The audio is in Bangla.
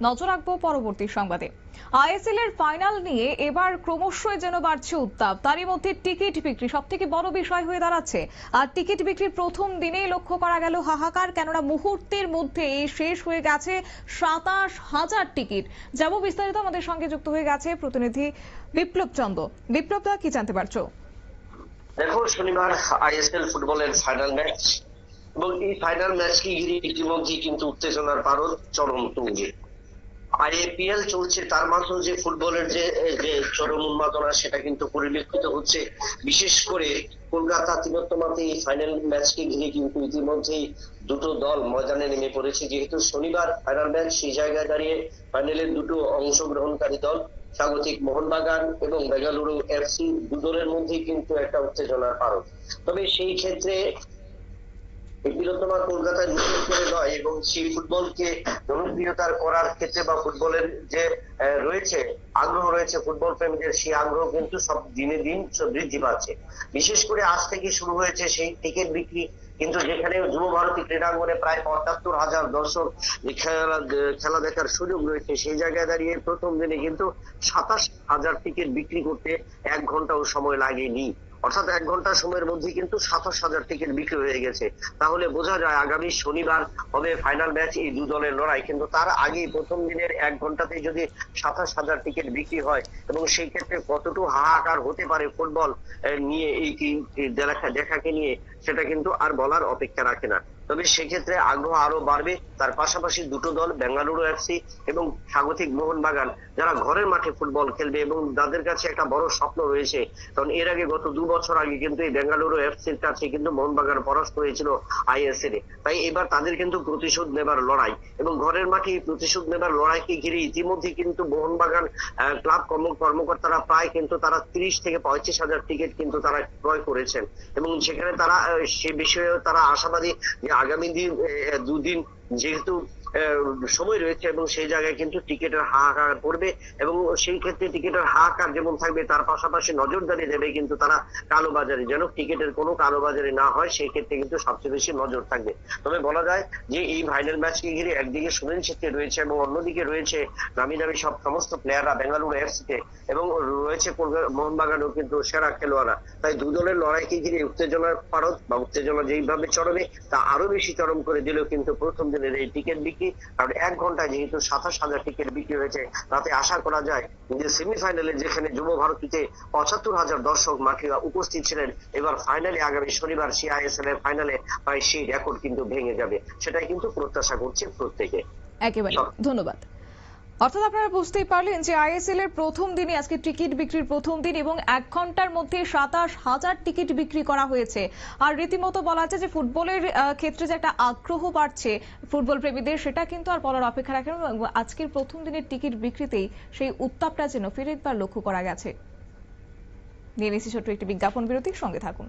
নজর রাখবো পরবর্তী সংবাদে। আইএসএল এর ফাইনাল নিয়ে এবার ক্রমশই যেন বাড়ছে উত্তাপ, তারই মধ্যে টিকিট বিক্রি সবথেকে বড় বিষয় হয়ে দাঁড়াচ্ছে। আর টিকিট বিক্রির প্রথম দিনেই লক্ষ্য করা গেল হাহাকার, কেননা মুহূর্তের মধ্যে শেষ হয়ে গেছে 27,000 টিকিট। যাব বিস্তারিত, আমাদের সঙ্গে যুক্ত হয়ে গেছে প্রতিনিধি বিপ্লব চন্দ্র। বিপ্লব দা, কি জানতে পারছো? দেখো, শনিবার আইএসএল ফুটবলের ফাইনাল ম্যাচ এবং এই ফাইনাল ম্যাচকে ঘিরে ইতিমধ্যে কিন্তু উত্তেজনার পারদ চরম তুঙ্গে। আইএপিএল চলছে, তার মাঝেও যে ফুটবলের যে যে চরম উন্মাদনা সেটা কিন্তু পরিলক্ষিত হচ্ছে। বিশেষ করে কলকাতা তিলোত্তমাতে এই ফাইনাল ম্যাচকে ঘিরে কিন্তু ইতিমধ্যেই দুটো দল ময়দানে নেমে পড়েছে। যেহেতু শনিবার ফাইনাল ম্যাচ, সেই জায়গায় দাঁড়িয়ে ফাইনালের দুটো অংশগ্রহণকারী দল স্বাগতিক মোহনবাগান এবং বেঙ্গালুরু এফসি, দুদলের মধ্যেই কিন্তু একটা উত্তেজনার কারণ। তবে সেই ক্ষেত্রে তিলোত্তমা কলকাতায় বিশেষ করে নয়, এবং সেই ফুটবলকে জনপ্রিয়তার করার ক্ষেত্রে বা ফুটবলের যে রয়েছে আগ্রহ রয়েছে ফুটবল প্রেমীদের, সেই আগ্রহ কিন্তু সব দিনে দিন বৃদ্ধি পাচ্ছে। বিশেষ করে আজ থেকে শুরু হয়েছে সেই টিকিট বিক্রি, কিন্তু যেখানে যুব ভারতী ক্রীড়াঙ্গনে প্রায় ৭৫,০০০ দর্শক খেলা দেখার সুযোগ রয়েছে, সেই জায়গায় দাঁড়িয়ে প্রথম দিনে কিন্তু ২৭,০০০ টিকিট বিক্রি করতে ১ ঘন্টাও সময় লাগেনি। অর্থাৎ ১ ঘন্টা সময়ের মধ্যে কিন্তু ২৭,০০০ টিকিট বিক্রি হয়ে গেছে। তাহলে বোঝা যায় আগামী শনিবার হবে ফাইনাল ম্যাচ, এই দু দলের লড়াই। কিন্তু তার আগে প্রথম দিনের ১ ঘন্টাতে যদি ২৭,০০০ টিকিট বিক্রি হয়, এবং সেই ক্ষেত্রে কতটুকু হাহাকার হতে পারে ফুটবল নিয়ে, এই দেখাকে নিয়ে, সেটা কিন্তু আর বলার অপেক্ষা রাখে না। তবে সেক্ষেত্রে আগ্রহ আরো বাড়বে। তার পাশাপাশি দুটো দল বেঙ্গালুরু এফসি এবং স্বাগতিক মোহনবাগান, যারা ঘরের মাঠে ফুটবল খেলবে এবং যাদের কাছে একটা বড় স্বপ্ন রয়েছে, কারণ এর আগে গত ২ বছর আগে কিন্তু এই বেঙ্গালুরু এফসির কাছে কিন্তু মোহনবাগান পরাস্ত হয়েছিল আইএসএল এ। তাই এবার তাদের কিন্তু প্রতিশোধ নেবার লড়াই, এবং ঘরের মাঠে প্রতিশোধ নেবার লড়াইকে ঘিরে ইতিমধ্যে কিন্তু মোহনবাগান ক্লাব কর্মকর্তারা প্রায় কিন্তু তারা ৩০ থেকে ৩৫,০০০ টিকিট কিন্তু তারা ক্রয় করেছেন, এবং সেখানে তারা সে বিষয়ে তারা আশাবাদী যে আগামী দিন দুদিন যেহেতু সময় রয়েছে, এবং সেই জায়গায় কিন্তু টিকিটের হাহাকার পড়বে, এবং সেই ক্ষেত্রে টিকিটের হাহাকার যেমন থাকবে, তার পাশাপাশি নজরদারি দেবে কিন্তু তারা কালোবাজারে, যেন টিকিটের কোনো কালোবাজারি না হয়, সেই ক্ষেত্রে কিন্তু সবচেয়ে বেশি নজর থাকবে। তবে বলা যায় যে এই ফাইনাল ম্যাচকে ঘিরে একদিকে সুনীল ছেত্রী রয়েছে এবং অন্যদিকে রয়েছে নামি দামি সমস্ত প্লেয়াররা বেঙ্গালুরু এফসিতে, এবং রয়েছে মোহনবাগানও কিন্তু সেরা খেলোয়াড়রা। তাই দু দলের লড়াইকে ঘিরে উত্তেজনার পারদ বা উত্তেজনা যেইভাবে চরমে, তা আরো বেশি চরম করে দিল কিন্তু প্রথম দিনের এই টিকিট বিক্রি। কারণ ১ ঘন্টায় যেহেতু ২৭,০০০ টিকিট বিক্রি হয়েছে, তাতে আশা করা যায় যে সেমিফাইনালে যেখানে যুব ভারতীতে ৭৫,০০০ দর্শক মাঠে উপস্থিত ছিলেন, এবার ফাইনালে আগামী শনিবার সিআইএসএল এর ফাইনালে প্রায় সেই রেকর্ড কিন্তু ভেঙে যাবে, সেটাই কিন্তু প্রত্যাশা করছে প্রত্যেকে। একেবারে ধন্যবাদ। অর্থাৎ আপনারা বুঝতেই পারলেন যে আইএসএল এর প্রথম দিনে আজকে টিকিট বিক্রির প্রথম দিন, এবং ১ ঘন্টার মধ্যে ২৭,০০০ টিকিট বিক্রি করা হয়েছে। আর রীতিমতো বলা যায় যে ফুটবলের ক্ষেত্রে যে একটা আগ্রহ বাড়ছে ফুটবল প্রেমীদের, সেটা কিন্তু আর বলার অপেক্ষা রাখে না। আজকের প্রথম দিনের টিকিট বিক্রিতেই সেই উত্তাপটা যেন ফের একবার লক্ষ্য করা গেছে। নিয়ে নিচ্ছি ছোট্ট একটি বিজ্ঞাপন বিরতি, সঙ্গে থাকুন।